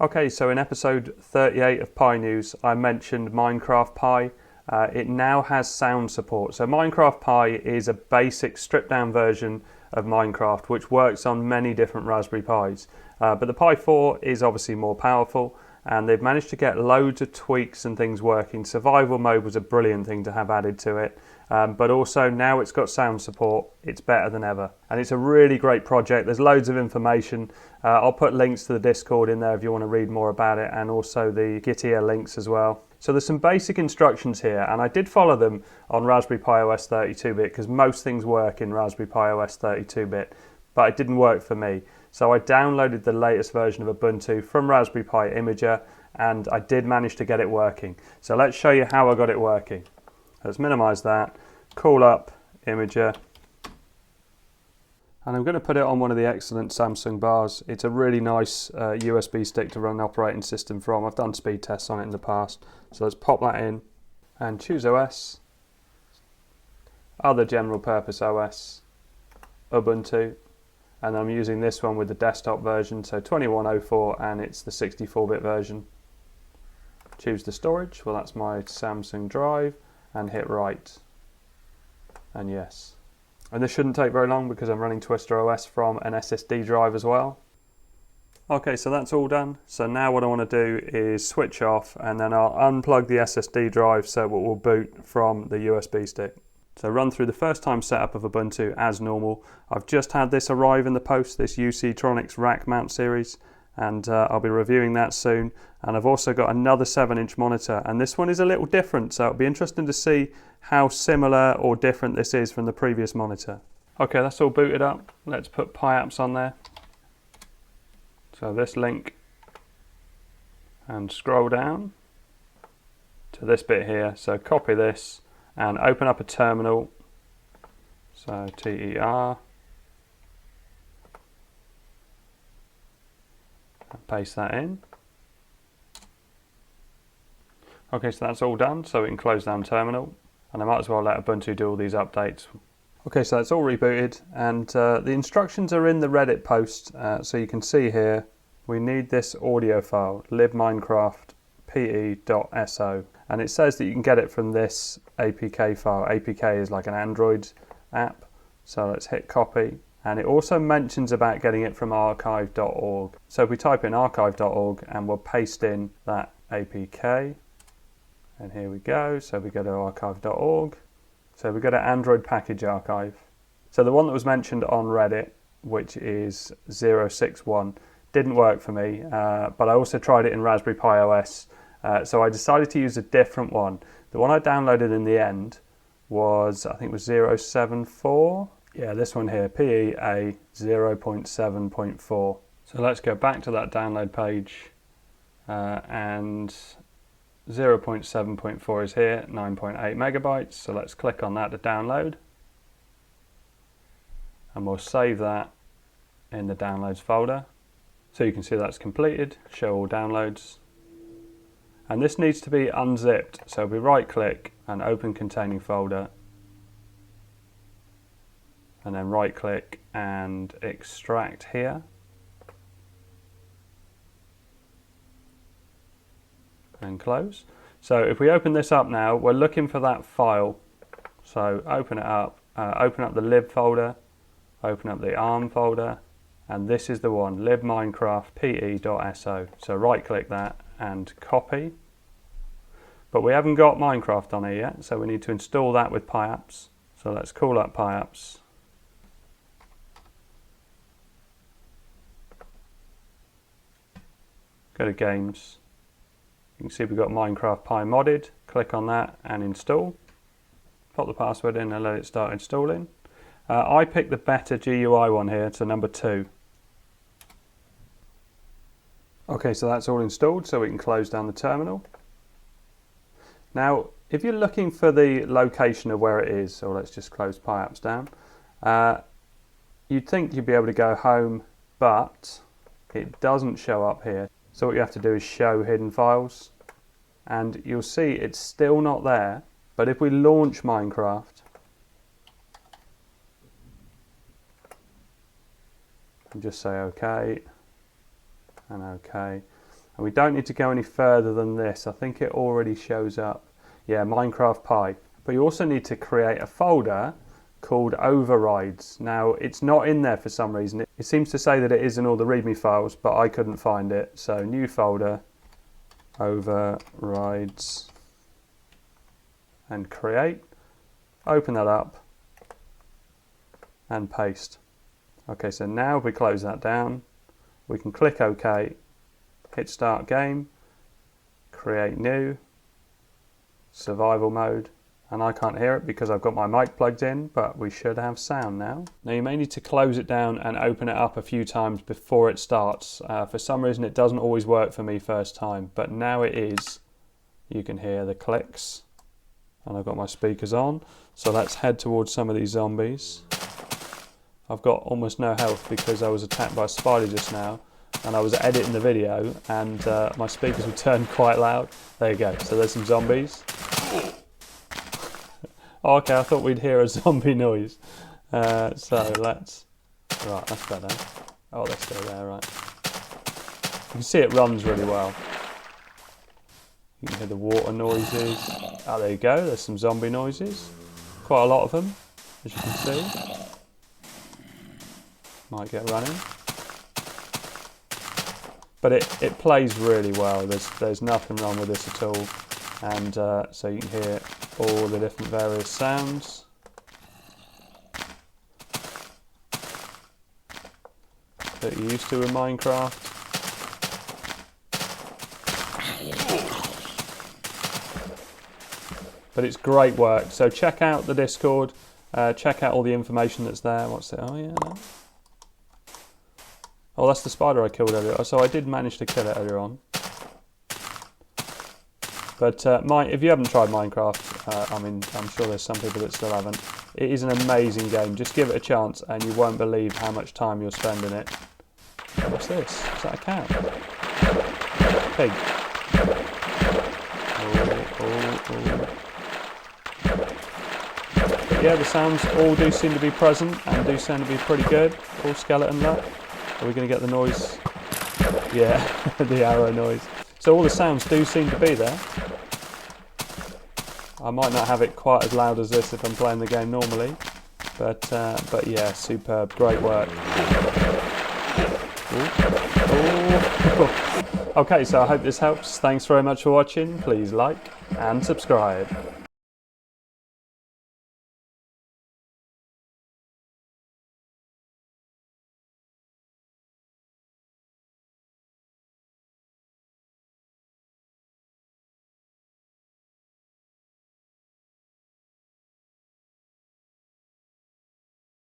Okay, so in episode 38 of Pi News, I mentioned Minecraft Pi. It now has sound support. So Minecraft Pi is a basic stripped down version of Minecraft which works on many different Raspberry Pis. But the Pi 4 is obviously more powerful, and they've managed to get loads of tweaks and things working. Survival mode was a brilliant thing to have added to it. But also now it's got sound support, it's better than ever. And it's a really great project. There's loads of information. I'll put links to the Discord in there if you want to read more about it, and also the Gittier links as well. So there's some basic instructions here, and I did follow them on Raspberry Pi OS 32-bit because most things work in Raspberry Pi OS 32-bit, but it didn't work for me. So I downloaded the latest version of Ubuntu from Raspberry Pi Imager, and I did manage to get it working. So let's show you how I got it working. Let's minimize that, call up Imager, and I'm going to put it on one of the excellent Samsung bars. It's a really nice USB stick to run an operating system from. I've done speed tests on it in the past. So let's pop that in and choose OS, other general purpose OS, Ubuntu, and I'm using this one with the desktop version, so 2104, and it's the 64-bit version. Choose the storage, well that's my Samsung drive, and hit write, and yes. And this shouldn't take very long because I'm running Twister OS from an SSD drive as well. Okay, so that's all done. So now what I want to do is switch off, and then I'll unplug the SSD drive so it will boot from the USB stick. So run through the first time setup of Ubuntu as normal. I've just had this arrive in the post, this UC Tronics rack mount series, and I'll be reviewing that soon. And I've also got another 7-inch monitor, and this one is a little different, so it'll be interesting to see how similar or different this is from the previous monitor. Okay, that's all booted up. Let's put Pi apps on there. So this link, and scroll down to this bit here. So copy this and open up a terminal. So TER, and paste that in. Okay, so that's all done, so we can close down terminal, and I might as well let Ubuntu do all these updates. Okay, so that's all rebooted, and the instructions are in the Reddit post, so you can see here we need this audio file, libminecraft.pe.so, and it says that you can get it from this APK file. APK is like an Android app, so let's hit copy. And it also mentions about getting it from archive.org. So if we type in archive.org and we'll paste in that APK, and here we go. So we go to archive.org. So we go to Android Package Archive. So the one that was mentioned on Reddit, which is 061, didn't work for me, but I also tried it in Raspberry Pi OS. So I decided to use a different one. The one I downloaded in the end was, I think it was 074. Yeah, this one here, PEA 0.7.4. So let's go back to that download page, and 0.7.4 is here, 9.8 megabytes. So let's click on that to download, and we'll save that in the downloads folder. So you can see that's completed, show all downloads. And this needs to be unzipped, so we right click and open containing folder, and then right click and extract here, and close. So if we open this up now, we're looking for that file. So open it up, open up the lib folder, open up the ARM folder, and this is the one, libminecraft.pe.so. So right click that and copy. But we haven't got Minecraft on here yet, so we need to install that with Pi apps. So let's call up Pi apps. Go to games. You can see we've got Minecraft Pi modded. Click on that and install. Pop the password in and let it start installing. I picked the better GUI one here, so number 2. Okay, so that's all installed, so we can close down the terminal. Now, if you're looking for the location of where it is, so let's just close Pi apps down, you'd think you'd be able to go home, but it doesn't show up here. So what you have to do is show hidden files, and you'll see it's still not there. But if we launch Minecraft and just say OK and OK, And we don't need to go any further than this. I think it already shows up. Yeah, Minecraft Pi. But you also need to create a folder called overrides. Now, it's not in there for some reason. It seems to say that it is in all the README files, but I couldn't find it. So new folder, overrides, and create. Open that up and paste. Okay, so now if we close that down, we can click OK, hit start game, create new, survival mode, and I can't hear it because I've got my mic plugged in, but we should have sound now. Now you may need to close it down and open it up a few times before it starts. For some reason it doesn't always work for me first time, but now it is. You can hear the clicks, and I've got my speakers on. So let's head towards some of these zombies. I've got almost no health because I was attacked by a spider just now, and I was editing the video and my speakers were turned quite loud. There you go, so there's some zombies. Oh, okay, I thought we'd hear a zombie noise. So let's, right, that's better. Oh, they're still there, right. You can see it runs really well. You can hear the water noises. Oh, there you go, there's some zombie noises. Quite a lot of them, as you can see. Might get running. But it plays really well. There's nothing wrong with this at all. And so you can hear all the different various sounds. That you're used to in Minecraft. But it's great work. So check out the Discord. Check out all the information that's there. What's it? Oh yeah. No. Oh, that's the spider I killed earlier. So I did manage to kill it earlier on. But if you haven't tried Minecraft, I mean, I'm sure there's some people that still haven't. It is an amazing game. Just give it a chance and you won't believe how much time you'll spend in it. What's this? Is that a cow? Pig. But yeah, the sounds all do seem to be present and do seem to be pretty good. All skeleton luck. Are we going to get the noise? Yeah, the arrow noise. So all the sounds do seem to be there. I might not have it quite as loud as this if I'm playing the game normally, but yeah, superb, great work. Okay, so I hope this helps. Thanks very much for watching. Please like and subscribe.